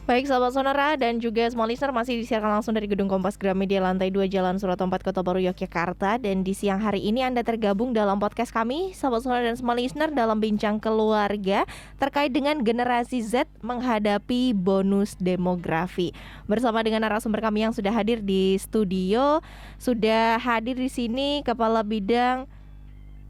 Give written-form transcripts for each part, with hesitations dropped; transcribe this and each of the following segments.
Baik sahabat Sonora dan juga semua listener, masih disiarkan langsung dari Gedung Kompas Gramedia lantai 2 Jalan Surata 4 Kota Baru Yogyakarta. Dan di siang hari ini Anda tergabung dalam podcast kami sahabat Sonora dan semua listener dalam bincang keluarga terkait dengan generasi Z menghadapi bonus demografi. Bersama dengan narasumber kami yang sudah hadir di studio, sudah hadir di sini Kepala Bidang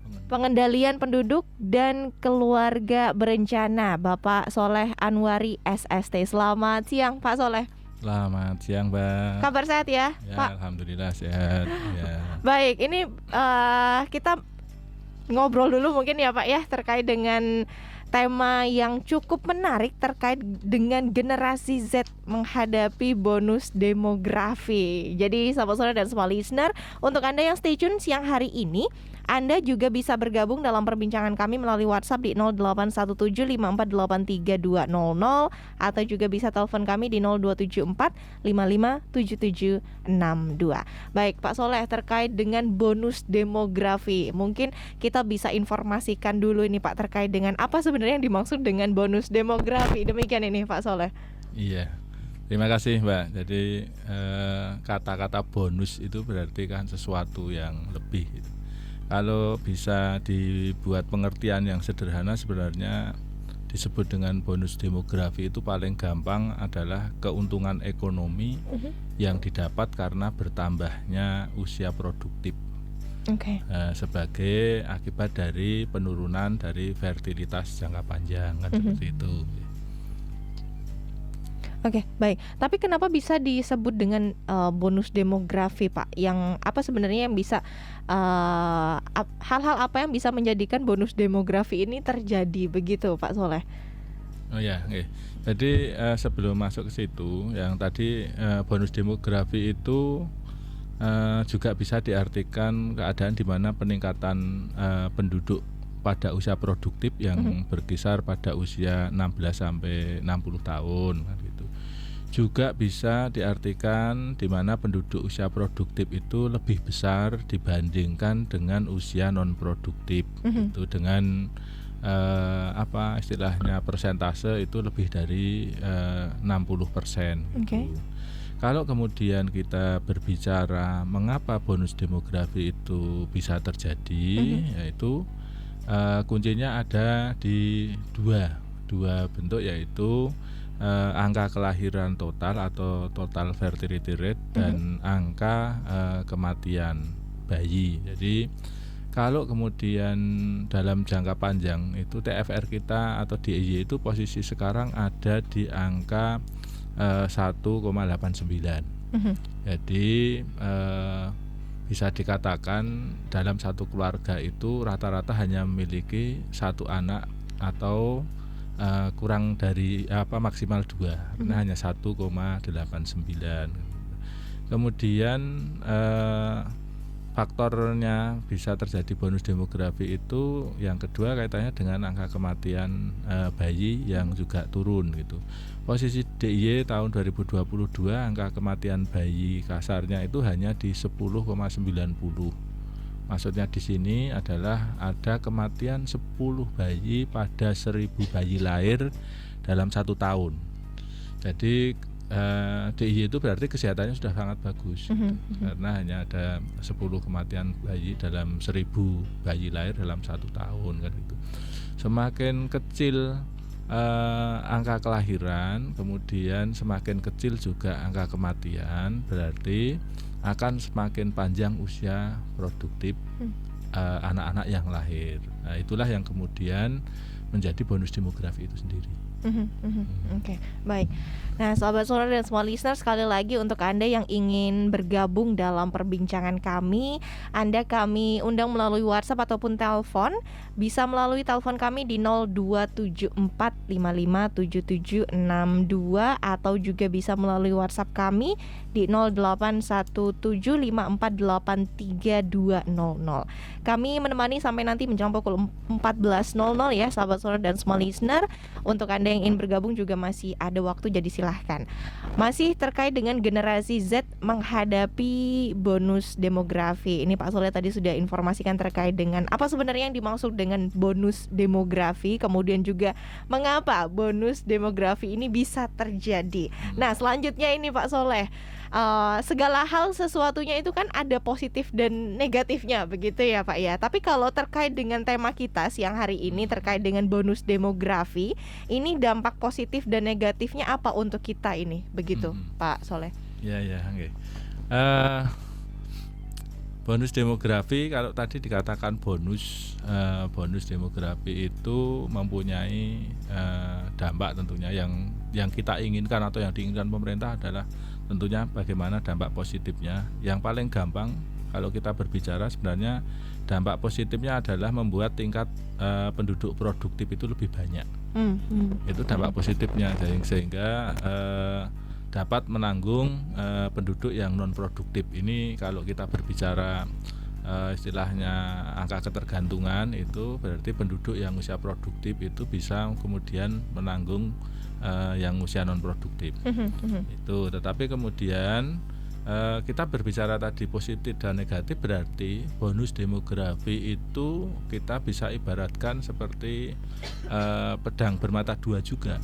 Pengendalian Penduduk dan Keluarga Berencana, Bapak Soleh Anwari SST. Selamat siang Pak Soleh. Selamat siang Mbak. Kabar sehat ya, Pak? Alhamdulillah sehat ya. Baik, ini kita ngobrol dulu mungkin ya Pak ya, terkait dengan tema yang cukup menarik terkait dengan generasi Z menghadapi bonus demografi. Jadi sahabat Sonora dan semua listener, untuk Anda yang stay tune siang hari ini, Anda juga bisa bergabung dalam perbincangan kami melalui WhatsApp di 081754832000 atau juga bisa telepon kami di 0274557762. Baik Pak Soleh, terkait dengan bonus demografi, mungkin kita bisa informasikan dulu ini Pak terkait dengan apa sebenarnya yang dimaksud dengan bonus demografi. Demikian ini Pak Soleh. Iya, terima kasih Mbak. Jadi kata-kata bonus itu berarti kan sesuatu yang lebih gitu. Kalau bisa dibuat pengertian yang sederhana, sebenarnya disebut dengan bonus demografi itu paling gampang adalah keuntungan ekonomi yang didapat karena bertambahnya usia produktif. Sebagai akibat dari penurunan dari fertilitas jangka panjang kan seperti itu. Oke, baik. Tapi kenapa bisa disebut dengan bonus demografi, Pak? Yang apa sebenarnya yang bisa hal-hal apa yang bisa menjadikan bonus demografi ini terjadi begitu, Pak Soleh? Oh ya, okay. Jadi sebelum masuk ke situ, yang tadi bonus demografi itu juga bisa diartikan keadaan di mana peningkatan penduduk pada usia produktif yang berkisar pada usia 16 sampai 60 tahun gitu. Juga bisa diartikan di mana penduduk usia produktif itu lebih besar dibandingkan dengan usia non produktif. Itu dengan apa istilahnya persentase itu lebih dari 60% gitu. Kalau kemudian kita berbicara mengapa bonus demografi itu bisa terjadi, yaitu kuncinya ada di dua bentuk, yaitu angka kelahiran total atau total fertility rate dan angka kematian bayi. Jadi kalau kemudian dalam jangka panjang itu TFR kita atau DIY itu posisi sekarang ada di angka 1,89. Jadi bisa dikatakan dalam satu keluarga itu rata-rata hanya memiliki satu anak atau kurang dari maksimal 2, karena hanya 1,89. Kemudian faktornya bisa terjadi bonus demografi itu yang kedua kaitannya dengan angka kematian bayi yang juga turun gitu. Posisi DIY tahun 2022 angka kematian bayi kasarnya itu hanya di 10,90. Maksudnya di sini adalah ada kematian 10 bayi pada 1000 bayi lahir dalam 1 tahun. Jadi DIY itu berarti kesehatannya sudah sangat bagus karena hanya ada 10 kematian bayi dalam 1000 bayi lahir dalam 1 tahun kan gitu. Semakin kecil angka kelahiran, kemudian semakin kecil juga angka kematian, berarti akan semakin panjang usia produktif anak-anak yang lahir. Nah, itulah yang kemudian menjadi bonus demografi itu sendiri. Oke, baik. Nah, sahabat Sonora dan semua listener, sekali lagi untuk Anda yang ingin bergabung dalam perbincangan kami, Anda kami undang melalui WhatsApp ataupun telepon. Bisa melalui telepon kami di 0274557762 atau juga bisa melalui WhatsApp kami di 0817548320. Kami menemani sampai nanti menjelang pukul 14.00 ya sahabat Sobat Sonora dan semua listener. Untuk Anda yang ingin bergabung juga masih ada waktu, jadi silahkan. Masih terkait dengan generasi Z menghadapi bonus demografi. Ini Pak Soleh tadi sudah informasikan terkait dengan apa sebenarnya yang dimaksud dengan bonus demografi, kemudian juga mengapa bonus demografi ini bisa terjadi. Nah, selanjutnya ini Pak Soleh, segala hal sesuatunya itu kan ada positif dan negatifnya begitu ya Pak ya. Tapi kalau terkait dengan tema kita siang hari ini terkait dengan bonus demografi, ini dampak positif dan negatifnya apa untuk kita ini begitu Pak Soleh? Ya, okay. Bonus demografi, kalau tadi dikatakan bonus demografi itu mempunyai dampak tentunya yang kita inginkan atau yang diinginkan pemerintah adalah tentunya bagaimana dampak positifnya. Yang paling gampang kalau kita berbicara sebenarnya dampak positifnya adalah membuat tingkat penduduk produktif itu lebih banyak. Itu dampak positifnya, sehingga dapat menanggung penduduk yang non produktif. Ini kalau kita berbicara istilahnya angka ketergantungan, itu berarti penduduk yang usia produktif itu bisa kemudian menanggung yang usia non produktif. Itu. Tetapi kemudian kita berbicara tadi positif dan negatif, berarti bonus demografi itu kita bisa ibaratkan seperti pedang bermata dua juga.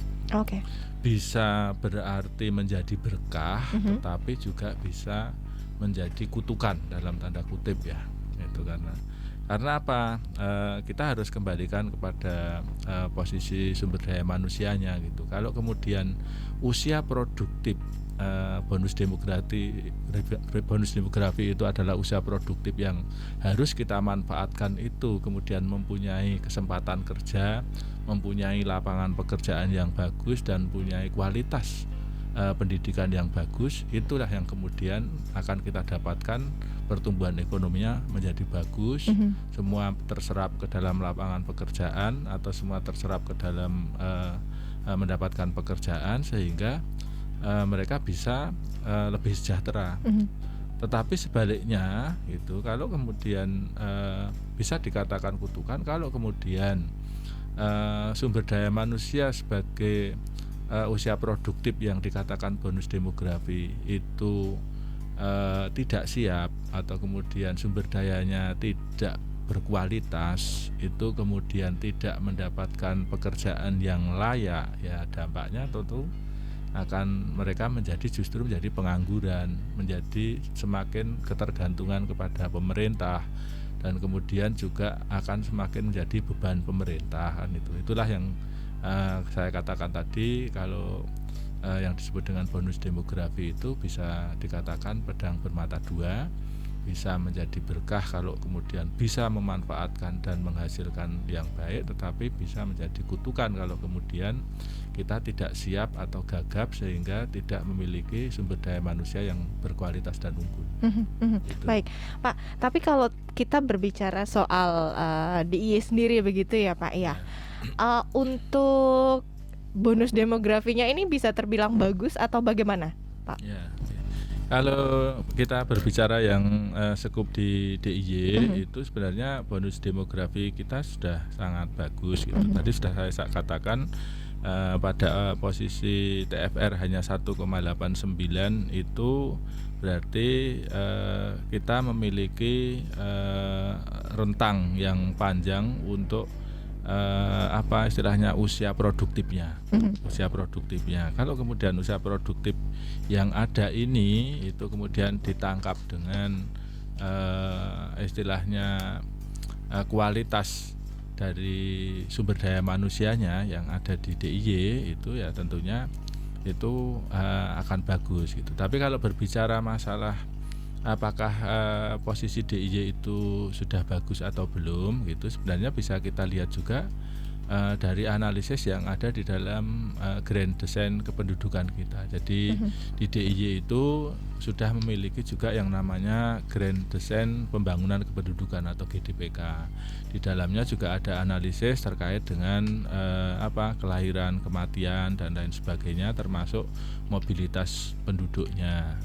Bisa berarti menjadi berkah, tetapi juga bisa menjadi kutukan dalam tanda kutip ya. Itu karena apa? Kita harus kembalikan kepada posisi sumber daya manusianya gitu. Kalau kemudian usia produktif, bonus demografi itu adalah usia produktif yang harus kita manfaatkan, itu kemudian mempunyai kesempatan kerja, mempunyai lapangan pekerjaan yang bagus dan mempunyai kualitas pendidikan yang bagus, itulah yang kemudian akan kita dapatkan pertumbuhan ekonominya menjadi bagus, semua terserap ke dalam lapangan pekerjaan atau semua terserap ke dalam mendapatkan pekerjaan, sehingga mereka bisa lebih sejahtera. Tetapi sebaliknya itu, kalau kemudian bisa dikatakan kutukan kalau kemudian sumber daya manusia sebagai usia produktif yang dikatakan bonus demografi itu tidak siap, atau kemudian sumber dayanya tidak berkualitas, itu kemudian tidak mendapatkan pekerjaan yang layak, ya dampaknya tentu akan mereka justru menjadi pengangguran, menjadi semakin ketergantungan kepada pemerintah, dan kemudian juga akan semakin menjadi beban pemerintahan. Itulah yang saya katakan tadi, kalau yang disebut dengan bonus demografi itu bisa dikatakan pedang bermata dua, bisa menjadi berkah kalau kemudian bisa memanfaatkan dan menghasilkan yang baik, tetapi bisa menjadi kutukan kalau kemudian kita tidak siap atau gagap sehingga tidak memiliki sumber daya manusia yang berkualitas dan unggul. Baik Pak, tapi kalau kita berbicara soal DIY sendiri begitu ya Pak ya, untuk bonus demografinya ini bisa terbilang bagus atau bagaimana Pak? Ya. Kalau kita berbicara yang sekup di DIY, itu sebenarnya bonus demografi kita sudah sangat bagus gitu. Tadi sudah saya katakan pada posisi TFR hanya 1,89, itu berarti kita memiliki rentang yang panjang untuk apa istilahnya usia produktifnya. Kalau kemudian usia produktif yang ada ini itu kemudian ditangkap dengan istilahnya kualitas dari sumber daya manusianya yang ada di DIY, itu ya tentunya itu akan bagus gitu. Tapi kalau berbicara masalah apakah posisi DIY itu sudah bagus atau belum gitu, sebenarnya bisa kita lihat juga dari analisis yang ada di dalam Grand Design Kependudukan kita. Jadi di DIY itu sudah memiliki juga yang namanya Grand Design Pembangunan Kependudukan atau GDPK. Di dalamnya juga ada analisis terkait dengan kelahiran, kematian dan lain sebagainya, termasuk mobilitas penduduknya.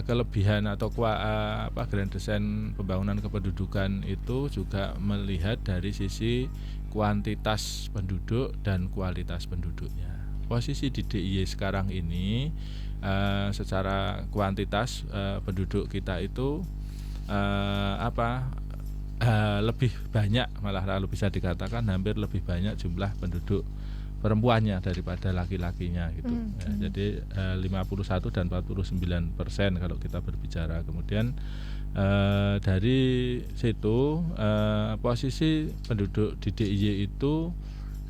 kelebihan atau grand design pembangunan kependudukan itu juga melihat dari sisi kuantitas penduduk dan kualitas penduduknya. Posisi di DIY sekarang ini secara kuantitas penduduk kita itu lebih banyak, malah lalu bisa dikatakan hampir lebih banyak jumlah penduduk perempuannya daripada laki-lakinya gitu. Jadi 51 dan 49% kalau kita berbicara. Kemudian dari situ posisi penduduk di DIY itu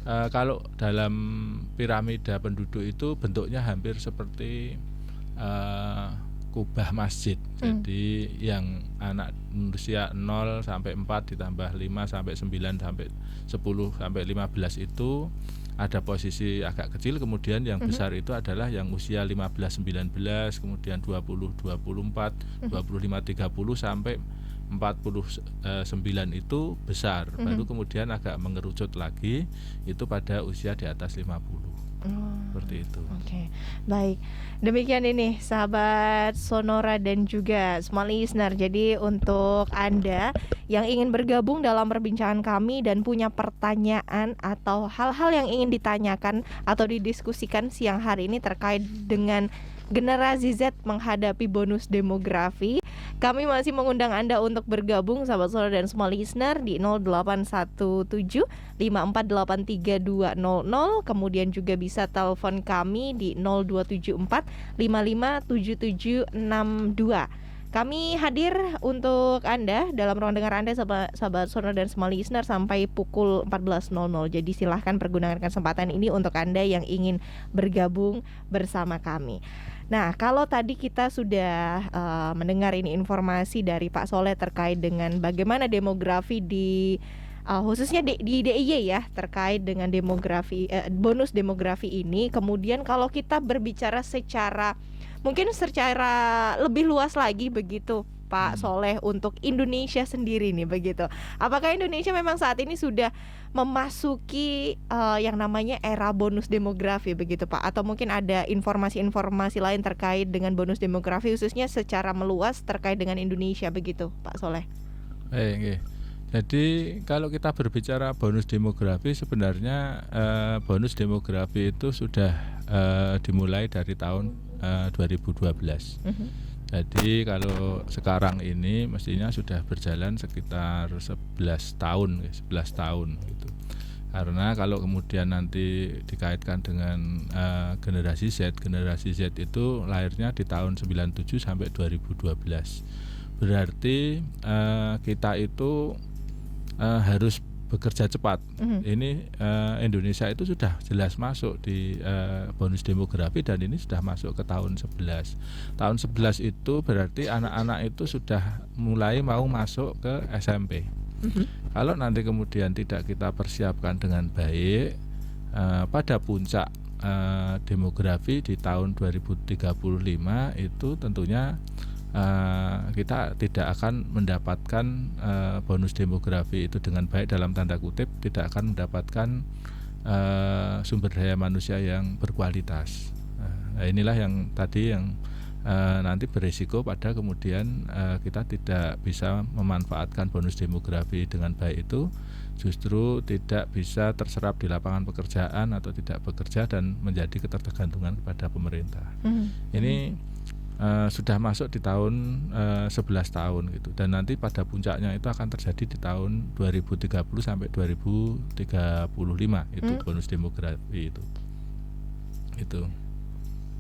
kalau dalam piramida penduduk itu bentuknya hampir seperti kubah masjid. Jadi yang anak usia 0 sampai 4 ditambah 5 sampai 9 sampai 10 sampai 15 itu ada posisi agak kecil, kemudian yang besar itu adalah yang usia 15 19, kemudian 20 24, 25 30 sampai 49 itu besar. Baru kemudian agak mengerucut lagi itu pada usia di atas 50. Seperti itu. Oke, baik. Demikian ini sahabat Sonora dan juga Small Listener. Jadi untuk Anda yang ingin bergabung dalam perbincangan kami dan punya pertanyaan atau hal-hal yang ingin ditanyakan atau didiskusikan siang hari ini terkait dengan generasi Z menghadapi bonus demografi, kami masih mengundang Anda untuk bergabung sahabat Sonora dan Small Listener di 0817 5483 200. Kemudian juga bisa telepon kami di 0274 557762. Kami hadir untuk Anda dalam ruang dengar Anda sahabat Sonora dan Small Listener sampai pukul 14.00. Jadi silahkan pergunakan kesempatan ini untuk Anda yang ingin bergabung bersama kami. Nah, kalau tadi kita sudah mendengar ini informasi dari Pak Soleh terkait dengan bagaimana demografi di khususnya di DIY ya, terkait dengan demografi bonus demografi ini. Kemudian kalau kita berbicara secara lebih luas lagi begitu Pak Soleh untuk Indonesia sendiri nih begitu. Apakah Indonesia memang saat ini sudah memasuki yang namanya era bonus demografi begitu Pak? Atau mungkin ada informasi-informasi lain terkait dengan bonus demografi khususnya secara meluas terkait dengan Indonesia begitu Pak Soleh? Jadi kalau kita berbicara bonus demografi sebenarnya bonus demografi itu sudah dimulai dari tahun 2012. Jadi kalau sekarang ini mestinya sudah berjalan sekitar 11 tahun gitu. Karena kalau kemudian nanti dikaitkan dengan generasi Z itu lahirnya di tahun 97 sampai 2012. Berarti kita itu harus bekerja cepat. Ini Indonesia itu sudah jelas masuk di bonus demografi dan ini sudah masuk ke tahun 11. Tahun 11 itu berarti anak-anak itu sudah mulai mau masuk ke SMP. Kalau nanti kemudian tidak kita persiapkan dengan baik, pada puncak demografi di tahun 2035 itu tentunya kita tidak akan mendapatkan bonus demografi itu dengan baik, dalam tanda kutip tidak akan mendapatkan sumber daya manusia yang berkualitas. Inilah yang tadi yang nanti berisiko pada kemudian kita tidak bisa memanfaatkan bonus demografi dengan baik, itu justru tidak bisa terserap di lapangan pekerjaan atau tidak bekerja dan menjadi ketergantungan kepada pemerintah. Ini sudah masuk di tahun 11 tahun gitu, dan nanti pada puncaknya itu akan terjadi di tahun 2030 sampai 2035 itu bonus demografi itu.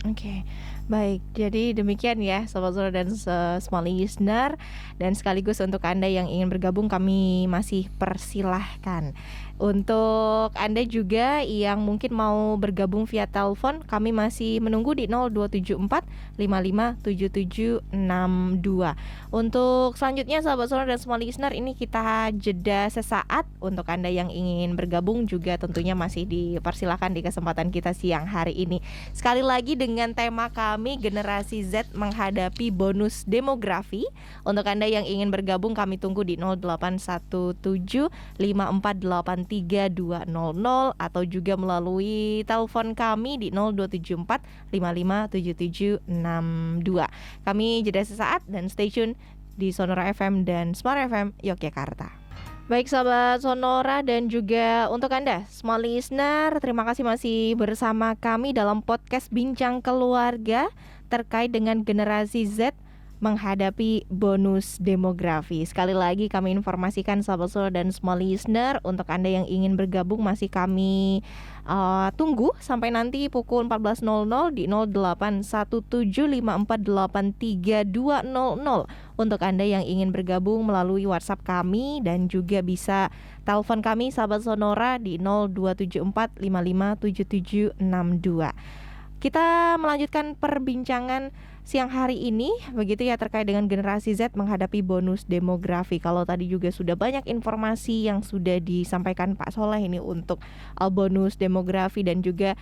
Oke, baik. Jadi demikian ya Sobat Sonora dan Small Listener. Dan sekaligus untuk Anda yang ingin bergabung kami masih persilahkan. Untuk Anda juga yang mungkin mau bergabung via telepon, kami masih menunggu di 0274 557762. Untuk selanjutnya Sobat Sonora dan Small Listener, ini kita jeda sesaat. Untuk Anda yang ingin bergabung juga tentunya masih dipersilahkan di kesempatan kita siang hari ini. Sekali lagi dengan dengan tema kami Generasi Z menghadapi bonus demografi. Untuk Anda yang ingin bergabung kami tunggu di 081754832000 atau juga melalui telepon kami di 0274557762. Kami jeda sesaat dan stay tune di Sonora FM dan Smart FM Yogyakarta. Baik sahabat Sonora dan juga untuk Anda small listener, terima kasih masih bersama kami dalam podcast Bincang Keluarga terkait dengan generasi Z menghadapi bonus demografi. Sekali lagi kami informasikan sahabat Sonora dan small listener, untuk Anda yang ingin bergabung masih kami tunggu sampai nanti pukul 14.00 di 081754832000. Untuk Anda yang ingin bergabung melalui WhatsApp kami dan juga bisa telepon kami sahabat Sonora di 0274557762. Kita melanjutkan perbincangan siang hari ini begitu ya terkait dengan generasi Z menghadapi bonus demografi. Kalau tadi juga sudah banyak informasi yang sudah disampaikan Pak Soleh ini untuk bonus demografi dan juga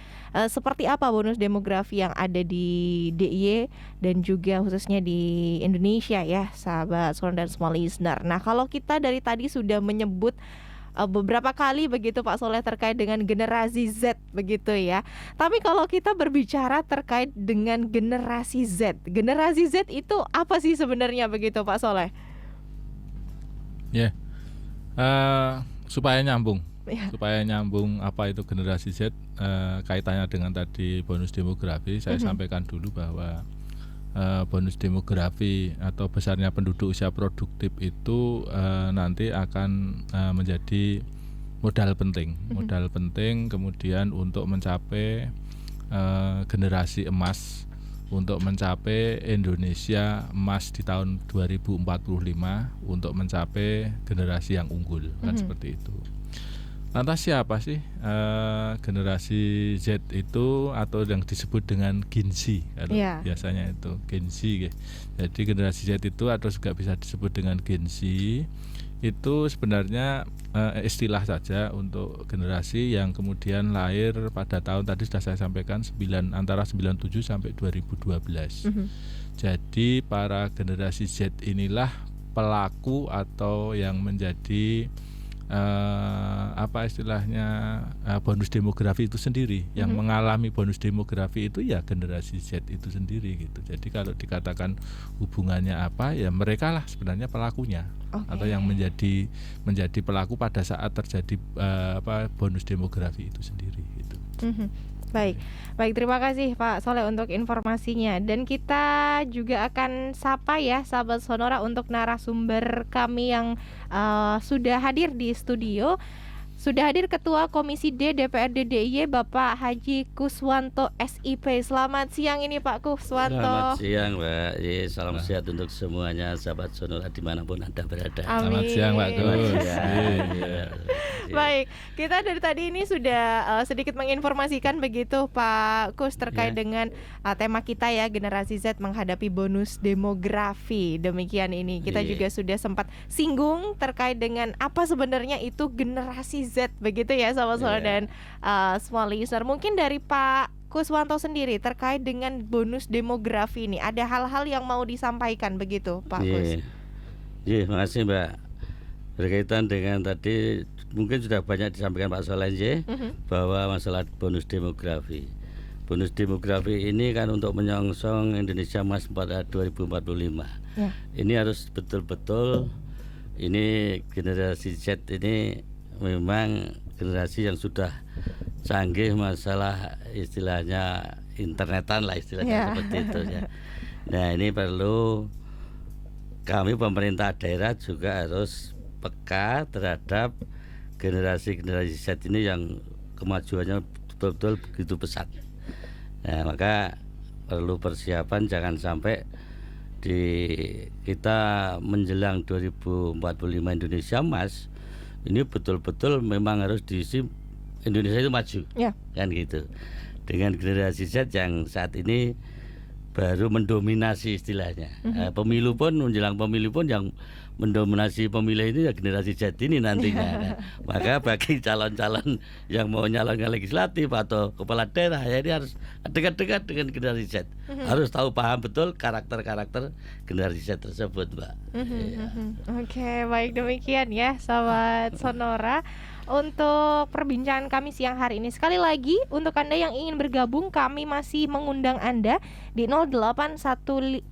seperti apa bonus demografi yang ada di DIY dan juga khususnya di Indonesia ya sahabat Sonora dan small listener. Nah, kalau kita dari tadi sudah menyebut beberapa kali begitu Pak Soleh terkait dengan generasi Z begitu ya. Tapi kalau kita berbicara terkait dengan generasi Z itu apa sih sebenarnya begitu Pak Soleh? Ya, supaya nyambung apa itu generasi Z, kaitannya dengan tadi bonus demografi, saya sampaikan dulu bahwa bonus demografi atau besarnya penduduk usia produktif itu nanti akan menjadi modal penting kemudian untuk mencapai generasi emas, untuk mencapai Indonesia emas di tahun 2045, untuk mencapai generasi yang unggul kan seperti itu. Lantas siapa sih generasi Z itu atau yang disebut dengan Gen Z biasanya itu Gen Z ya. Jadi generasi Z itu atau juga bisa disebut dengan Gen Z itu sebenarnya istilah saja untuk generasi yang kemudian lahir pada tahun tadi sudah saya sampaikan antara 97 sampai 2012. Jadi para generasi Z inilah pelaku atau yang menjadi apa istilahnya bonus demografi itu sendiri. Yang mengalami bonus demografi itu ya generasi Z itu sendiri gitu. Jadi kalau dikatakan hubungannya apa, ya mereka lah sebenarnya pelakunya. Atau yang menjadi pelaku pada saat terjadi bonus demografi itu sendiri gitu. Baik, terima kasih Pak Soleh untuk informasinya. Dan kita juga akan sapa ya sahabat Sonora untuk narasumber kami yang sudah hadir di studio. Sudah hadir Ketua Komisi D DPRD DIY Bapak Haji Kuswanto SIP. Selamat siang ini Pak Kuswanto. Selamat siang Mbak. Salam sehat untuk semuanya sahabat Sonora dimanapun Anda berada. Amin. Selamat siang Pak Kus. Baik, kita dari tadi ini sudah sedikit menginformasikan begitu Pak Kus terkait dengan tema kita ya, generasi Z menghadapi bonus demografi. Demikian ini kita juga sudah sempat singgung terkait dengan apa sebenarnya itu generasi Z begitu ya sahabat-sahabat dan small listener. Mungkin dari Pak Kuswanto sendiri terkait dengan bonus demografi ini ada hal-hal yang mau disampaikan begitu Pak Kus? Terima kasih Mbak. Berkaitan dengan tadi mungkin sudah banyak disampaikan Pak Soleh bahwa masalah bonus demografi. Bonus demografi ini kan untuk menyongsong Indonesia Emas pada 2045. Ini harus betul-betul ini generasi Z ini memang generasi yang sudah canggih masalah istilahnya internetan lah istilahnya seperti itu ya. Nah ini perlu kami pemerintah daerah juga harus peka terhadap generasi Z ini yang kemajuannya betul-betul begitu pesat. Nah maka perlu persiapan jangan sampai kita menjelang 2045 Indonesia Emas ini betul-betul memang harus diisi Indonesia itu maju kan gitu. Dengan generasi Z yang saat ini baru mendominasi istilahnya. Pemilu pun menjelang pemilu pun yang mendominasi pemilih ini ya generasi Z ini nantinya kan. Maka bagi calon-calon yang mau nyalonkan legislatif atau kepala daerah ya ini harus dekat-dekat dengan generasi Z. Harus tahu paham betul karakter-karakter generasi Z tersebut, Mbak. Iya. Oke, baik demikian ya Sobat Sonora untuk perbincangan kami siang hari ini. Sekali lagi untuk Anda yang ingin bergabung, kami masih mengundang Anda di 0817548320.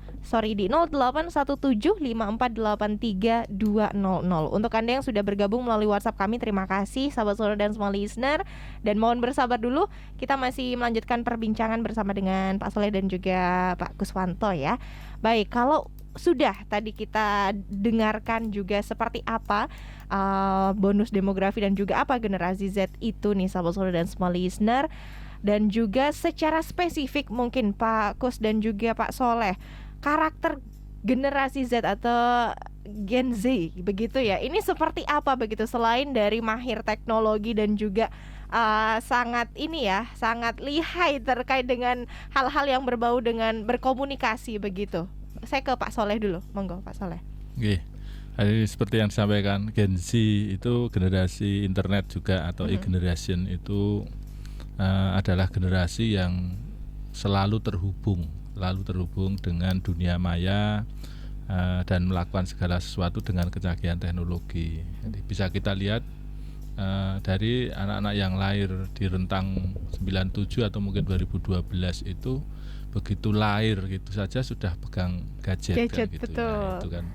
Untuk Anda yang sudah bergabung melalui WhatsApp kami, terima kasih Sahabat Sonora dan semua listener. Dan mohon bersabar dulu, kita masih melanjutkan perbincangan bersama dengan Pak Soleh dan juga Pak Kuswanto ya. Baik, kalau sudah tadi kita dengarkan juga seperti apa bonus demografi dan juga apa generasi Z itu nih Sahabat Sonora dan semua listener. Dan juga secara spesifik mungkin Pak Kus dan juga Pak Soleh, karakter generasi Z atau Gen Z begitu ya, ini seperti apa begitu selain dari mahir teknologi dan juga sangat lihai terkait dengan hal-hal yang berbau dengan berkomunikasi begitu. Saya ke Pak Soleh dulu, monggo Pak Soleh. Oke. Jadi seperti yang disampaikan, Gen Z itu generasi internet juga atau e-generation itu adalah generasi yang selalu terhubung dengan dunia maya dan melakukan segala sesuatu dengan kecanggihan teknologi. Jadi bisa kita lihat dari anak-anak yang lahir di rentang 97 atau mungkin 2012 itu begitu lahir gitu saja sudah pegang gadget kan, gitu. Betul. Ya, itu kan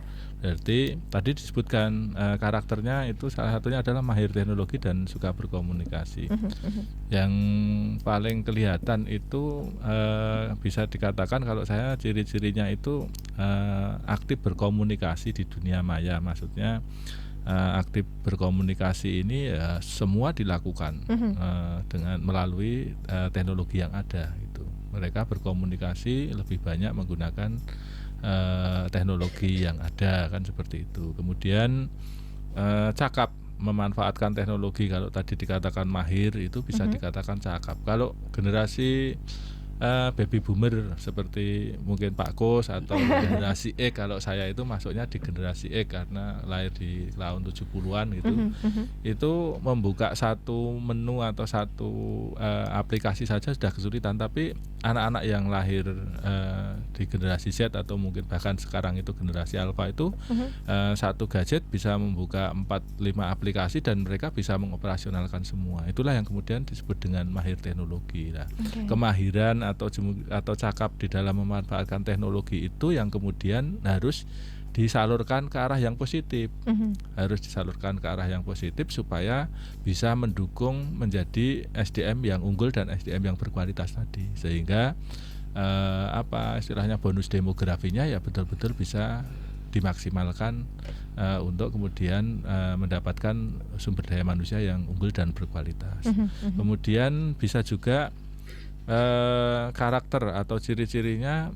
berarti tadi disebutkan karakternya itu salah satunya adalah mahir teknologi dan suka berkomunikasi. Yang paling kelihatan itu bisa dikatakan kalau saya ciri-cirinya itu aktif berkomunikasi di dunia maya. Maksudnya aktif berkomunikasi ini semua dilakukan dengan melalui teknologi yang ada gitu. Mereka berkomunikasi lebih banyak menggunakan teknologi yang ada kan seperti itu. Kemudian cakap memanfaatkan teknologi, kalau tadi dikatakan mahir itu bisa dikatakan cakap. Kalau generasi baby boomer seperti mungkin Pak Kus atau generasi X, kalau saya itu masuknya di generasi X karena lahir di tahun 70-an gitu. Itu membuka satu menu atau satu aplikasi saja sudah kesulitan, tapi anak-anak yang lahir di generasi Z atau mungkin bahkan sekarang itu generasi Alpha itu satu gadget bisa membuka 4-5 aplikasi dan mereka bisa mengoperasionalkan semua. Itulah yang kemudian disebut dengan mahir teknologi. Nah, kemahiran atau cakap di dalam memanfaatkan teknologi itu yang kemudian harus disalurkan ke arah yang positif. Harus disalurkan ke arah yang positif supaya bisa mendukung menjadi SDM yang unggul dan SDM yang berkualitas tadi. Sehingga istilahnya bonus demografinya ya betul-betul bisa dimaksimalkan untuk kemudian mendapatkan sumber daya manusia yang unggul dan berkualitas. Kemudian bisa juga karakter atau ciri-cirinya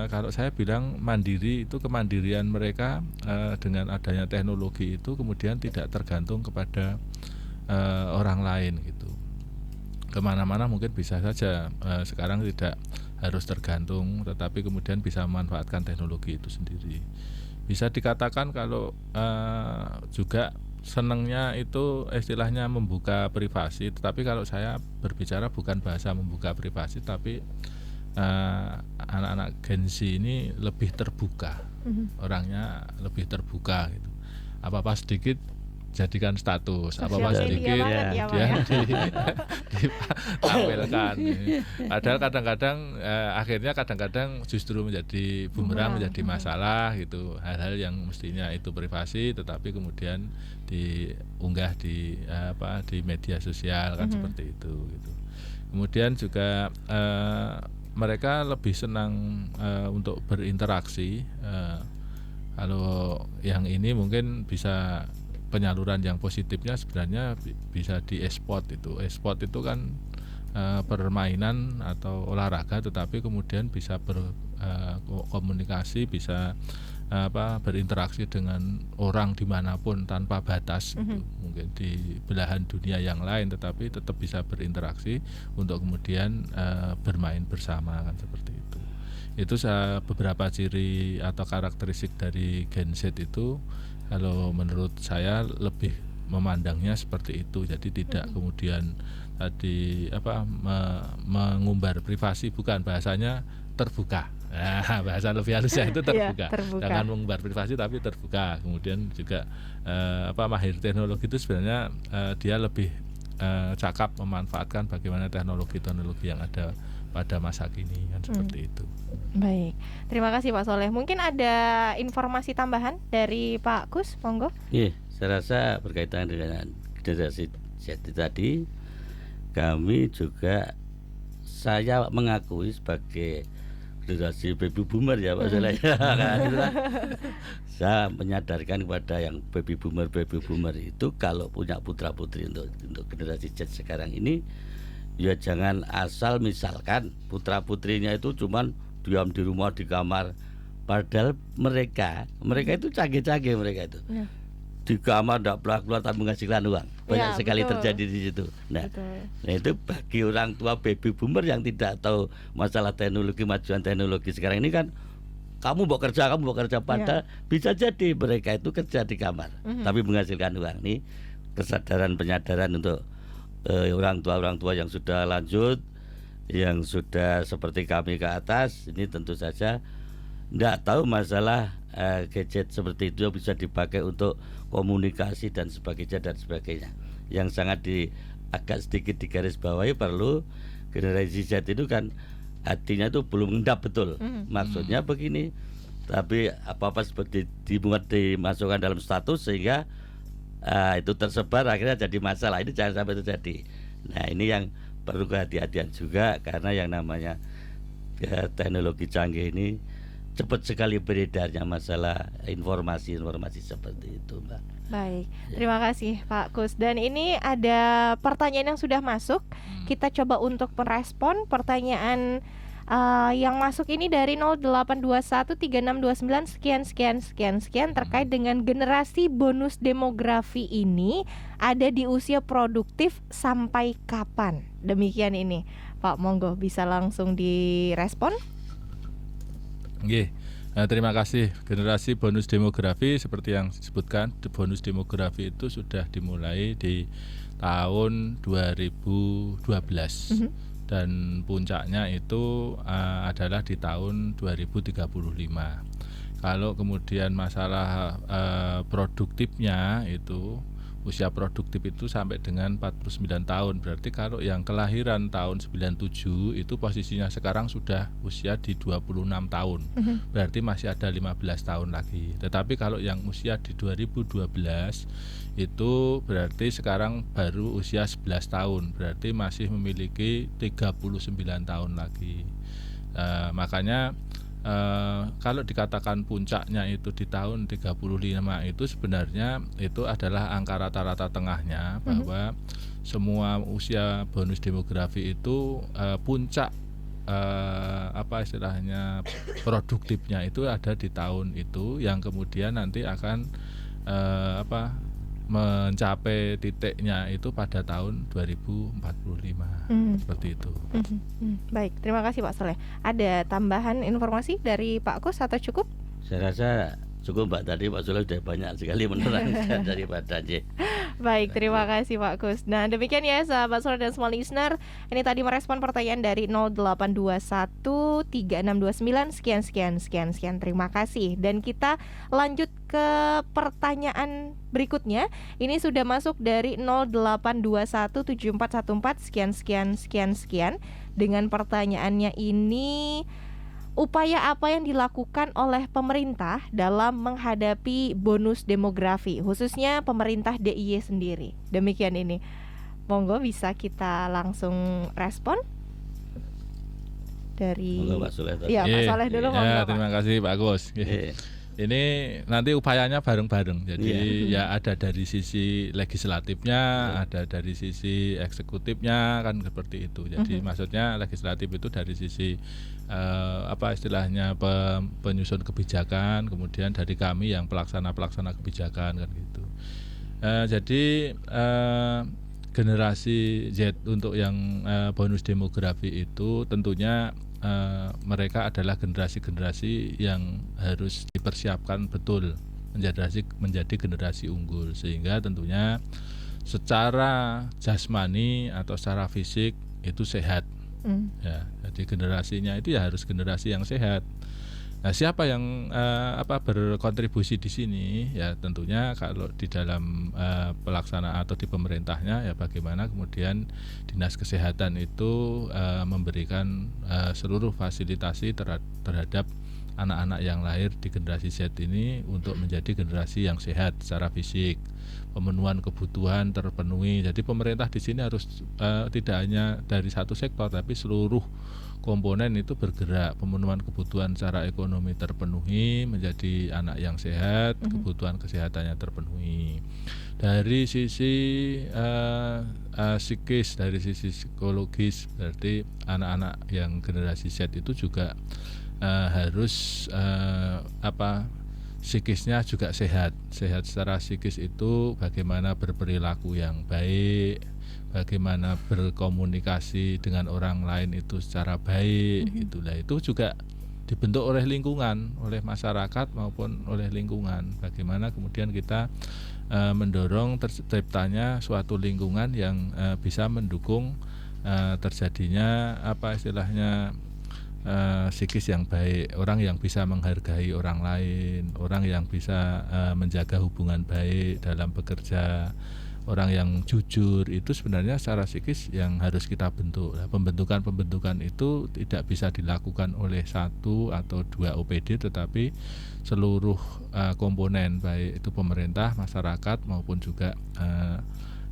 kalau saya bilang mandiri, itu kemandirian mereka dengan adanya teknologi itu kemudian tidak tergantung kepada orang lain gitu. Kemana-mana mungkin bisa saja sekarang tidak harus tergantung, tetapi kemudian bisa memanfaatkan teknologi itu sendiri. Bisa dikatakan kalau juga senangnya itu istilahnya membuka privasi, tetapi kalau saya berbicara bukan bahasa membuka privasi, tapi anak-anak Gen Z ini lebih terbuka, orangnya lebih terbuka gitu. Apa-apa sedikit jadikan status, apa-apa sedikit dia ditampilkan. Padahal kadang-kadang akhirnya justru menjadi bumerang, menjadi masalah gitu. Hal-hal yang mestinya itu privasi tetapi kemudian diunggah di media sosial kan seperti itu gitu. Kemudian juga mereka lebih senang untuk berinteraksi. Kalau yang ini mungkin bisa penyaluran yang positifnya sebenarnya bisa di e-sport itu. E-sport itu kan permainan atau olahraga tetapi kemudian bisa berkomunikasi, bisa berinteraksi dengan orang dimanapun tanpa batas gitu. Mungkin di belahan dunia yang lain tetapi tetap bisa berinteraksi untuk kemudian bermain bersama kan seperti itu. itu beberapa ciri atau karakteristik dari Gen Z itu kalau menurut saya lebih memandangnya seperti itu. Jadi tidak kemudian tadi mengumbar privasi, bukan, bahasanya terbuka. Nah, bahasa lebih halusnya itu terbuka. Terbuka. Jangan mengumbar privasi tapi terbuka. Kemudian juga mahir teknologi itu sebenarnya dia lebih cakap memanfaatkan bagaimana teknologi yang ada pada masa kini, kan seperti itu. Baik, terima kasih Pak Soleh. Mungkin ada informasi tambahan dari Pak Kus, monggo. Iya, saya rasa berkaitan dengan generasi Z tadi, kami juga, saya mengakui sebagai generasi baby boomer ya Pak Soleh. Saya menyadarkan kepada yang baby boomer itu kalau punya putra putri untuk generasi Z sekarang ini, ya jangan asal misalkan putra putrinya itu cuman diam di rumah di kamar, padahal mereka itu canggih-canggih mereka itu. Di kamar tidak pernah keluar tapi menghasilkan uang. Banyak sekali betul. Terjadi di situ. Nah itu bagi orang tua baby boomer yang tidak tahu masalah teknologi, majuan teknologi sekarang ini kan, kamu mau kerja padahal bisa jadi mereka itu kerja di kamar tapi menghasilkan uang. Nih penyadaran untuk orang tua yang sudah lanjut, yang sudah seperti kami ke atas, ini tentu saja tidak tahu masalah gadget seperti itu bisa dipakai untuk komunikasi dan sebagainya. Yang sangat agak sedikit digarisbawahi perlu generasi Z itu kan artinya itu belum ngendap betul. Maksudnya begini, tapi apa-apa seperti dimasukkan dalam status sehingga itu tersebar akhirnya jadi masalah. Ini jangan sampai terjadi. Nah ini yang perlu kehati-hatian juga, karena yang namanya teknologi canggih ini cepat sekali beredarnya masalah informasi seperti itu, Mbak. Baik, terima kasih Pak Kus. Dan ini ada pertanyaan yang sudah masuk. Kita coba untuk merespon pertanyaan yang masuk ini dari 08213629 sekian terkait dengan generasi bonus demografi ini ada di usia produktif sampai kapan? Demikian ini Pak, monggo bisa langsung direspon. Nggih. Terima kasih. Generasi bonus demografi seperti yang disebutkan, bonus demografi itu sudah dimulai di tahun 2012. Dan puncaknya itu adalah di tahun 2035. Kalau kemudian masalah produktifnya itu, usia produktif itu sampai dengan 49 tahun. Berarti kalau yang kelahiran tahun 97 itu posisinya sekarang sudah usia di 26 tahun. Berarti masih ada 15 tahun lagi. Tetapi kalau yang usia di 2012 itu berarti sekarang baru usia 11 tahun. Berarti masih memiliki 39 tahun lagi. Makanya kalau dikatakan puncaknya itu di tahun 35 itu sebenarnya itu adalah angka rata-rata tengahnya, bahwa semua usia bonus demografi itu puncak produktifnya itu ada di tahun itu, yang kemudian nanti akan mencapai titiknya itu pada tahun 2045. Seperti itu. Baik, terima kasih Pak Soleh. Ada tambahan informasi dari Pak Kus atau cukup? Saya rasa cukup Mbak, tadi Pak Soleh sudah banyak sekali menerangkan daripada J. Baik, terima kasih Pak Kus. Nah demikian ya sahabat Soleh dan semua listener. Ini tadi merespon pertanyaan dari 08213629 sekian. Terima kasih. Dan kita lanjut ke pertanyaan berikutnya. Ini sudah masuk dari 08217414 sekian. Dengan pertanyaannya ini, upaya apa yang dilakukan oleh pemerintah dalam menghadapi bonus demografi, khususnya pemerintah DIY sendiri? Demikian ini. Monggo bisa kita langsung respon dari Pak Soleh. Pak Soleh dulu. Monggo, terima kasih Pak Gus. Ini nanti upayanya bareng-bareng. Jadi ya ada dari sisi legislatifnya, ada dari sisi eksekutifnya, kan seperti itu. Jadi maksudnya legislatif itu dari sisi penyusun kebijakan, kemudian dari kami yang pelaksana kebijakan, kan gitu. Jadi generasi Z untuk yang bonus demografi itu tentunya mereka adalah generasi-generasi yang harus dipersiapkan betul menjadi generasi unggul, sehingga tentunya secara jasmani atau secara fisik itu sehat. Ya, jadi generasinya itu ya harus generasi yang sehat. Nah, siapa yang berkontribusi di sini? Ya tentunya kalau di dalam pelaksanaan atau di pemerintahnya, ya bagaimana kemudian dinas kesehatan itu memberikan seluruh fasilitasi terhadap anak-anak yang lahir di generasi Z ini untuk menjadi generasi yang sehat secara fisik, pemenuhan kebutuhan terpenuhi. Jadi pemerintah di sini harus tidak hanya dari satu sektor, tapi seluruh komponen itu bergerak, pemenuhan kebutuhan secara ekonomi terpenuhi, menjadi anak yang sehat, kebutuhan kesehatannya terpenuhi. Dari sisi psikis, dari sisi psikologis, berarti anak-anak yang generasi Z itu juga harus psikisnya juga sehat secara psikis itu bagaimana berperilaku yang baik, bagaimana berkomunikasi dengan orang lain itu secara baik. Itulah itu juga dibentuk oleh lingkungan, oleh masyarakat maupun oleh lingkungan. Bagaimana kemudian kita mendorong terciptanya suatu lingkungan yang bisa mendukung terjadinya psikis yang baik, orang yang bisa menghargai orang lain, orang yang bisa menjaga hubungan baik dalam bekerja, orang yang jujur. Itu sebenarnya secara psikis yang harus kita bentuk. Nah, pembentukan itu tidak bisa dilakukan oleh satu atau dua OPD, tetapi seluruh komponen, baik itu pemerintah, masyarakat maupun juga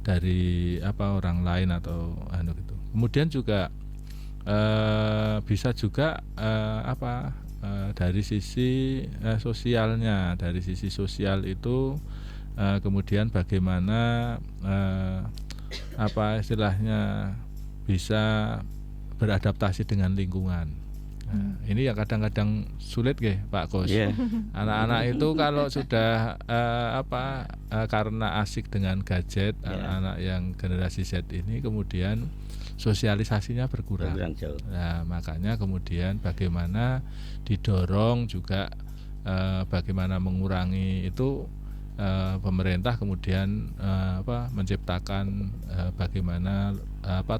dari orang lain atau gitu. Kemudian juga bisa juga dari sisi sosialnya, dari sisi sosial itu kemudian bagaimana bisa beradaptasi dengan lingkungan. Nah, ini yang kadang-kadang sulit Pak Kos. Anak-anak itu kalau sudah karena asik dengan gadget, anak-anak yang generasi Z ini kemudian sosialisasinya berkurang. Nah, makanya kemudian bagaimana didorong juga bagaimana mengurangi itu, pemerintah kemudian menciptakan bagaimana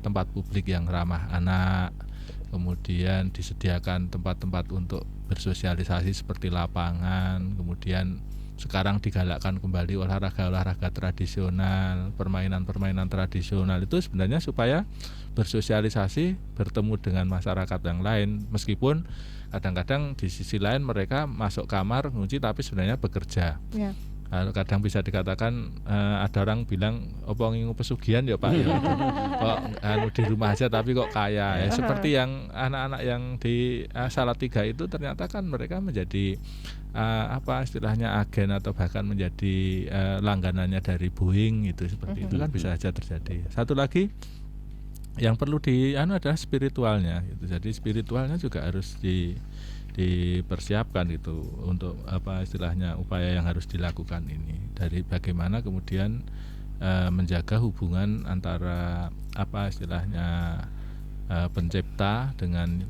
tempat publik yang ramah anak, kemudian disediakan tempat-tempat untuk bersosialisasi seperti lapangan, kemudian sekarang digalakkan kembali olahraga tradisional, permainan tradisional itu sebenarnya supaya bersosialisasi, bertemu dengan masyarakat yang lain, meskipun kadang-kadang di sisi lain mereka masuk kamar ngunci tapi sebenarnya bekerja. Kadang bisa dikatakan ada orang bilang opo ngingu pesugihan ya Pak ya, kok di rumah aja tapi kok kaya ya. Seperti yang anak-anak yang di Salatiga itu ternyata kan mereka menjadi istilahnya agen atau bahkan menjadi langganannya dari Boeing itu, seperti itu kan bisa saja terjadi. Satu lagi yang perlu adalah spiritualnya gitu. Jadi spiritualnya juga harus dipersiapkan itu untuk istilahnya upaya yang harus dilakukan ini, dari bagaimana kemudian menjaga hubungan antara istilahnya pencipta dengan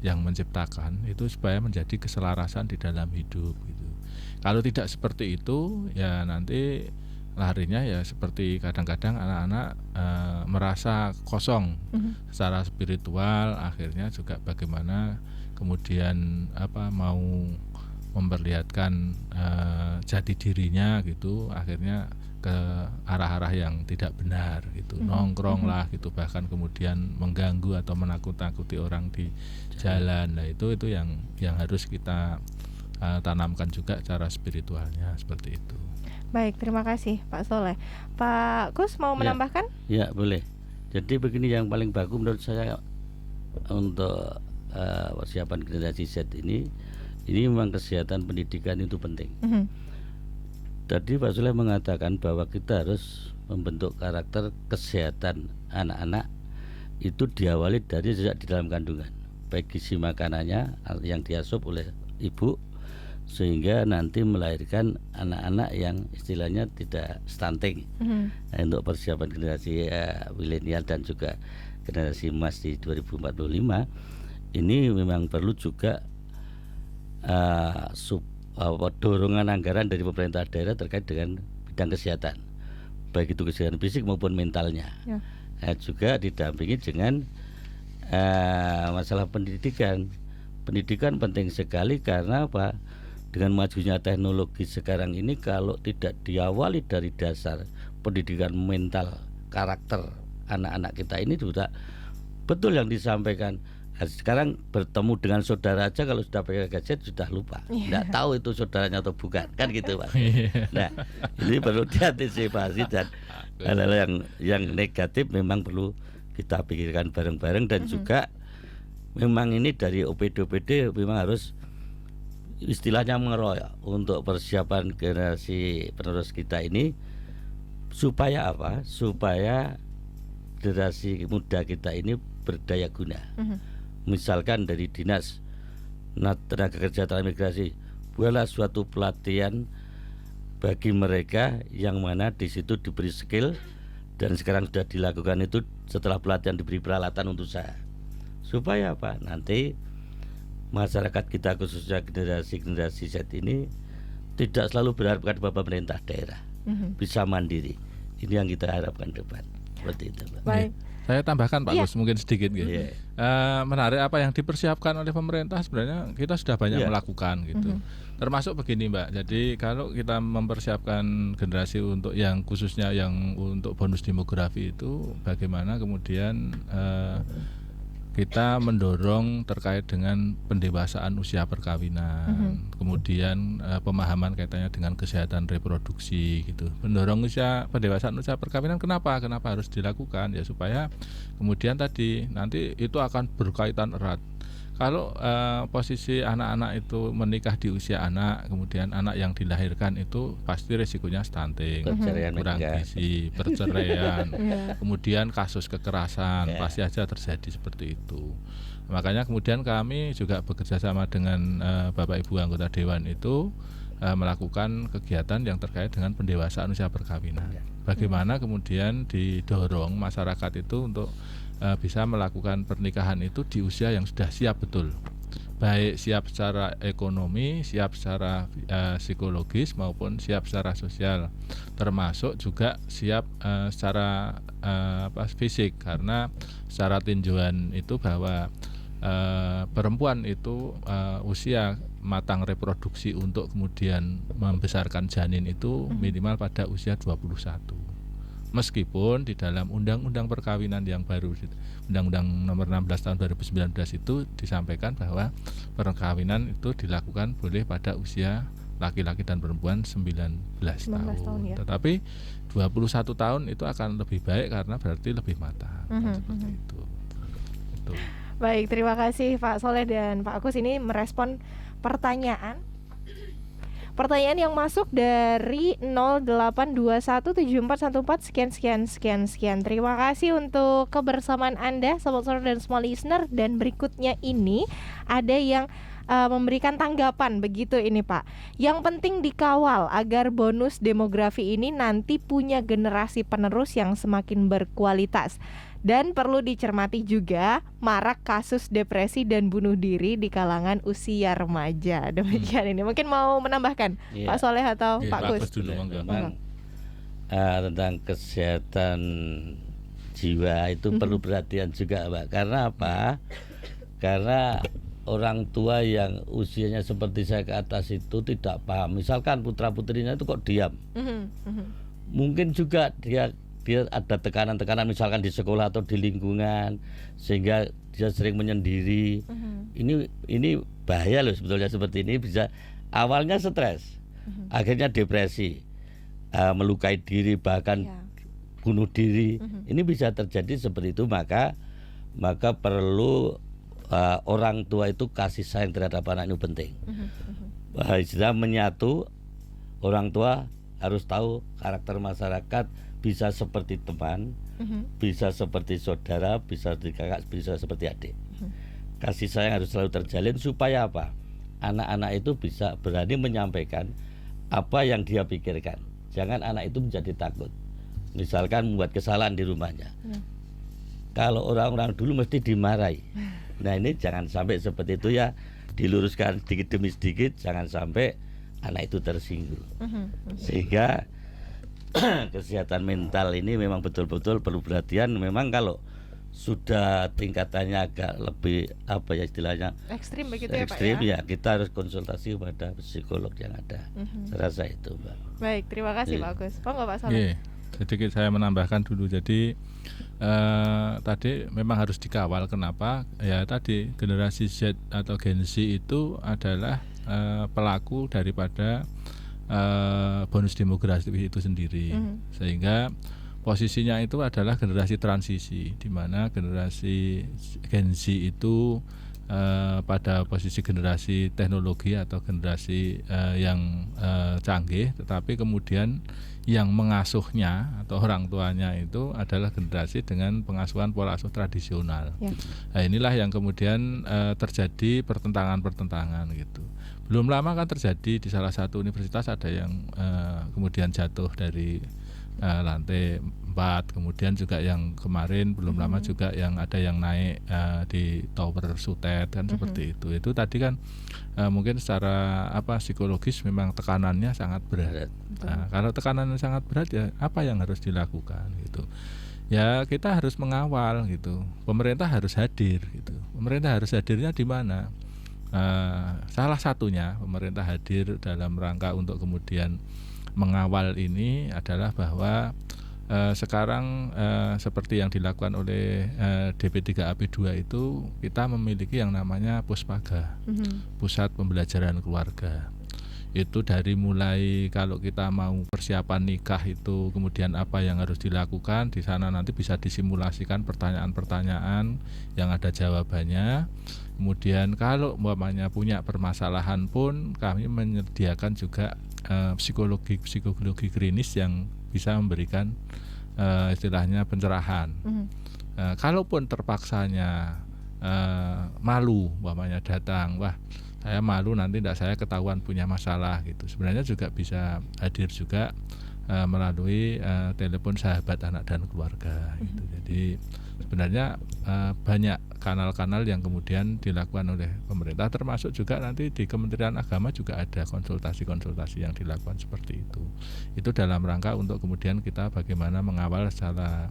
yang menciptakan itu supaya menjadi keselarasan di dalam hidup gitu. Kalau tidak seperti itu ya nanti larinya ya seperti kadang-kadang anak-anak merasa kosong secara spiritual, akhirnya juga bagaimana kemudian mau memperlihatkan jati dirinya gitu, akhirnya ke arah-arah yang tidak benar gitu, nongkrong lah gitu, bahkan kemudian mengganggu atau menakut-nakuti orang di jalan. Nah itu yang harus kita tanamkan juga cara spiritualnya seperti itu. Baik, terima kasih Pak Soleh. Pak Kus mau menambahkan? Ya boleh. Jadi begini, yang paling bagus menurut saya untuk persiapan generasi Z ini memang kesehatan pendidikan itu penting. Tadi Pak Soleh mengatakan bahwa kita harus membentuk karakter kesehatan anak-anak itu diawali dari sejak di dalam kandungan, baik gizi makanannya yang diasup oleh ibu, sehingga nanti melahirkan anak-anak yang istilahnya tidak stunting. Untuk persiapan generasi milenial dan juga generasi emas di 2045 ini memang perlu juga dorongan anggaran dari pemerintah daerah terkait dengan bidang kesehatan, baik itu kesehatan fisik maupun mentalnya. Juga didampingi dengan masalah pendidikan. Pendidikan penting sekali karena apa? Dengan majunya teknologi sekarang ini, kalau tidak diawali dari dasar pendidikan mental, karakter anak-anak kita ini juga betul yang disampaikan. Sekarang bertemu dengan saudara aja kalau sudah pakai gadget sudah lupa, tidak tahu itu saudaranya atau bukan, kan gitu Pak. Nah, ini perlu diantisipasi dan hal-hal yang negatif memang perlu kita pikirkan bareng-bareng dan juga memang ini dari OPD memang harus istilahnya mengeroyok untuk persiapan generasi penerus kita ini supaya apa? Supaya generasi muda kita ini berdaya guna. Misalkan dari Dinas Tenaga Kerja Transmigrasi buatlah suatu pelatihan bagi mereka yang mana di situ diberi skill, dan sekarang sudah dilakukan itu setelah pelatihan diberi peralatan untuk usaha. Supaya apa? Nanti masyarakat kita khususnya generasi Z ini tidak selalu berharap pada pemerintah daerah, bisa mandiri. Ini yang kita harapkan depan. Seperti itu, Pak. Baik. Saya tambahkan Pak Gus mungkin sedikit gitu. Menarik apa yang dipersiapkan oleh pemerintah, sebenarnya kita sudah banyak melakukan gitu. Termasuk begini Mbak. Jadi kalau kita mempersiapkan generasi untuk yang khususnya yang untuk bonus demografi itu, bagaimana kemudian kita mendorong terkait dengan pendewasaan usia perkawinan, kemudian pemahaman kaitannya dengan kesehatan reproduksi gitu. Mendorong pendewasaan usia perkawinan kenapa harus dilakukan ya, supaya kemudian tadi nanti itu akan berkaitan erat. Kalau posisi anak-anak itu menikah di usia anak, kemudian anak yang dilahirkan itu pasti resikonya stunting, kurang gizi, perceraian, kemudian kasus kekerasan pasti aja terjadi seperti itu. Makanya kemudian kami juga bekerja sama dengan Bapak Ibu anggota Dewan itu melakukan kegiatan yang terkait dengan pendewasaan usia perkawinan. Bagaimana kemudian didorong masyarakat itu untuk bisa melakukan pernikahan itu di usia yang sudah siap betul, baik siap secara ekonomi, siap secara psikologis maupun siap secara sosial, termasuk juga siap secara fisik, karena secara tinjauan itu bahwa perempuan itu usia matang reproduksi untuk kemudian membesarkan janin itu minimal pada usia 21. Meskipun di dalam undang-undang perkawinan yang baru, Undang-Undang Nomor 16 Tahun 2019 itu disampaikan bahwa perkawinan itu dilakukan boleh pada usia laki-laki dan perempuan 19 tahun. Ya. Tetapi 21 tahun itu akan lebih baik karena berarti lebih matang. Seperti itu. Baik, terima kasih Pak Soleh dan Pak Agus ini merespon pertanyaan yang masuk dari 08217414 sekian. Terima kasih untuk kebersamaan Anda Sobat Sonora dan semua listener. Dan berikutnya ini ada yang memberikan tanggapan begitu ini Pak. Yang penting dikawal agar bonus demografi ini nanti punya generasi penerus yang semakin berkualitas. Dan perlu dicermati juga marak kasus depresi dan bunuh diri di kalangan usia remaja. Demikian ini. Mungkin mau menambahkan Pak Soleh atau Pak Gus? Memang tentang kesehatan jiwa itu perlu perhatian juga Pak. Karena apa? Karena orang tua yang usianya seperti saya ke atas itu tidak paham. Misalkan putra-putrinya itu kok diam. Mungkin juga dia ada tekanan-tekanan misalkan di sekolah atau di lingkungan sehingga dia sering menyendiri. Ini bahaya loh sebetulnya. Seperti ini bisa awalnya stres, akhirnya depresi, melukai diri, bahkan bunuh diri. Ini bisa terjadi seperti itu. Maka perlu orang tua itu kasih sayang terhadap anak itu penting. Istilah menyatu, orang tua harus tahu karakter masyarakat, bisa seperti teman, bisa seperti saudara, bisa seperti kakak, bisa seperti adik. Kasih sayang harus selalu terjalin supaya apa? anak-anak itu bisa berani menyampaikan apa yang dia pikirkan. Jangan anak itu menjadi takut. Misalkan membuat kesalahan di rumahnya. Kalau orang-orang dulu mesti dimarahi. Nah ini jangan sampai seperti itu ya, diluruskan sedikit demi sedikit, jangan sampai anak itu tersinggung. Sehingga kesehatan mental ini memang betul-betul perlu perhatian. Memang kalau sudah tingkatannya agak lebih apa ya istilahnya ekstrim begitu ya Pak ekstrim ya? ya kita harus konsultasi kepada psikolog yang ada. Saya rasa itu Mbak. Baik, terima kasih Pak Agus. Nggak Pak Saleh? Iya, sedikit saya menambahkan dulu. Jadi tadi memang harus dikawal. Kenapa? Ya tadi generasi Z atau Gen Z itu adalah pelaku daripada bonus demografi itu sendiri. Sehingga posisinya itu adalah generasi transisi, di mana generasi Gen Z itu pada posisi generasi teknologi atau generasi yang canggih, tetapi kemudian yang mengasuhnya atau orang tuanya itu adalah generasi dengan pengasuhan pola asuh tradisional. Nah, inilah yang kemudian terjadi pertentangan gitu. Belum lama kan terjadi di salah satu universitas ada yang kemudian jatuh dari lantai 4, kemudian juga yang kemarin belum lama juga yang ada yang naik di tower Sutet kan seperti itu. Itu tadi kan mungkin secara psikologis memang tekanannya sangat berat. Nah, kalau tekanannya sangat berat ya apa yang harus dilakukan gitu. Ya kita harus mengawal gitu. Pemerintah harus hadir gitu. Pemerintah harus hadirnya di mana? Salah satunya pemerintah hadir dalam rangka untuk kemudian mengawal ini adalah bahwa sekarang seperti yang dilakukan oleh DP3AP2 itu kita memiliki yang namanya Puspaga, Pusat Pembelajaran Keluarga. Itu dari mulai kalau kita mau persiapan nikah itu kemudian apa yang harus dilakukan, di sana nanti bisa disimulasikan pertanyaan-pertanyaan yang ada jawabannya. Kemudian kalau umpamanya punya permasalahan pun kami menyediakan juga psikologi klinis yang bisa memberikan istilahnya pencerahan. Kalaupun terpaksanya malu umpamanya datang, wah saya malu nanti tidak saya ketahuan punya masalah gitu. Sebenarnya juga bisa hadir juga melalui telepon sahabat anak dan keluarga gitu. Jadi sebenarnya banyak kanal-kanal yang kemudian dilakukan oleh pemerintah, termasuk juga nanti di Kementerian Agama juga ada konsultasi-konsultasi yang dilakukan seperti itu. Itu dalam rangka untuk kemudian kita bagaimana mengawal secara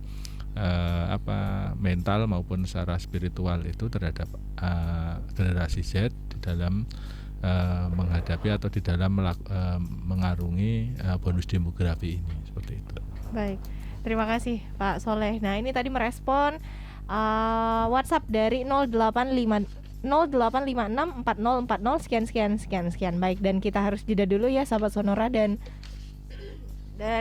mental maupun secara spiritual itu terhadap generasi Z di dalam menghadapi atau di dalam mengarungi bonus demografi ini, seperti itu. Baik, terima kasih Pak Soleh. Nah ini tadi merespon WhatsApp dari 08564040 sekian. Baik, dan kita harus jeda dulu ya sahabat Sonora, dan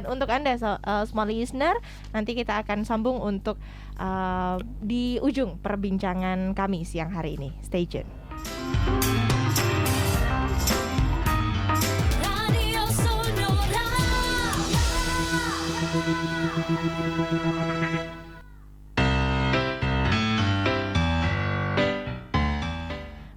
untuk Anda small listener, nanti kita akan sambung untuk di ujung perbincangan kami siang hari ini. Stay tune. Radio Sonora.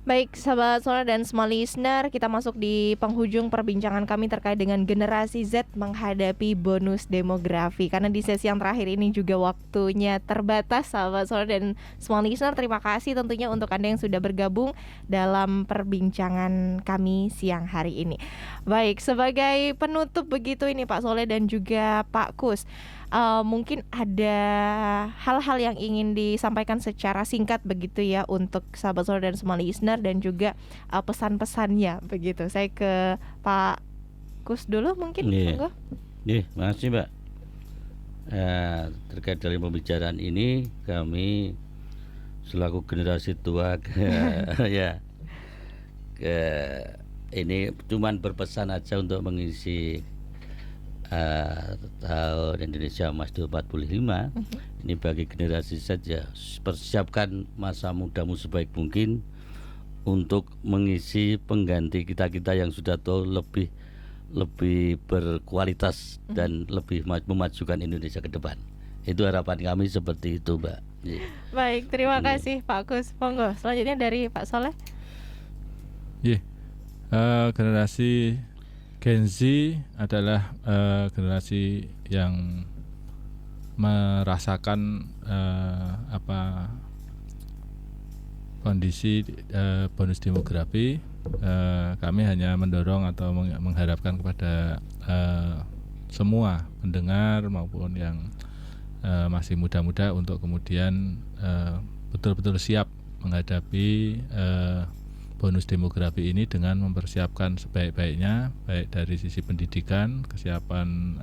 Baik sahabat Sonora dan small listener, kita masuk di penghujung perbincangan kami terkait dengan generasi Z menghadapi bonus demografi. Karena di sesi yang terakhir ini juga waktunya terbatas sahabat Sonora dan small listener. Terima kasih tentunya untuk Anda yang sudah bergabung dalam perbincangan kami siang hari ini. Baik, sebagai penutup begitu ini Pak Soleh dan juga Pak Kus, mungkin ada hal-hal yang ingin disampaikan secara singkat begitu ya untuk sahabat Sonora dan small listener, dan juga pesan-pesannya begitu. Saya ke Pak Kus dulu mungkin. Monggo. Makasih Mbak. Terkait dari pembicaraan ini, kami selaku generasi tua ini cuman berpesan aja untuk mengisi tahun Indonesia Emas 2045. Ini bagi generasi saja, persiapkan masa mudamu sebaik mungkin untuk mengisi pengganti kita yang sudah tahu lebih berkualitas dan lebih memajukan Indonesia ke depan. Itu harapan kami seperti itu, Mbak. Baik, terima kasih Pak Kus. Monggo selanjutnya dari Pak Soleh. Generasi Gen Z adalah generasi yang merasakan kondisi bonus demografi. Kami hanya mendorong atau mengharapkan kepada semua pendengar maupun yang masih muda-muda untuk kemudian betul-betul siap menghadapi bonus demografi ini dengan mempersiapkan sebaik-baiknya, baik dari sisi pendidikan, kesiapan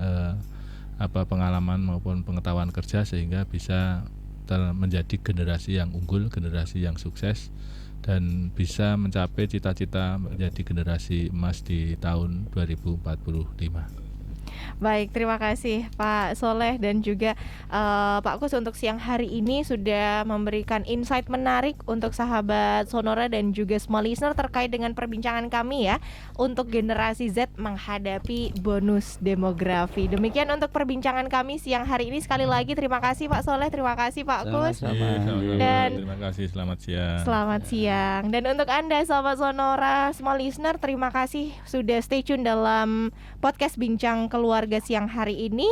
pengalaman maupun pengetahuan kerja, sehingga bisa menjadi generasi yang unggul, generasi yang sukses, dan bisa mencapai cita-cita menjadi generasi emas di tahun 2045. Baik, terima kasih Pak Soleh dan juga Pak Kus untuk siang hari ini sudah memberikan insight menarik untuk sahabat Sonora dan juga semua listener terkait dengan perbincangan kami ya untuk generasi Z menghadapi bonus demografi. Demikian untuk perbincangan kami siang hari ini. Sekali lagi terima kasih Pak Soleh, terima kasih Pak Kus. Dan terima kasih, selamat siang. Selamat siang. Dan untuk Anda sahabat Sonora, semua listener, terima kasih sudah stay tune dalam podcast Bincang Keluarga siang hari ini,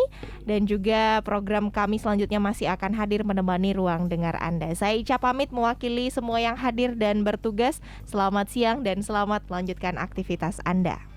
dan juga program kami selanjutnya masih akan hadir menemani ruang dengar Anda. Saya Ica pamit mewakili semua yang hadir dan bertugas. Selamat siang dan selamat melanjutkan aktivitas Anda.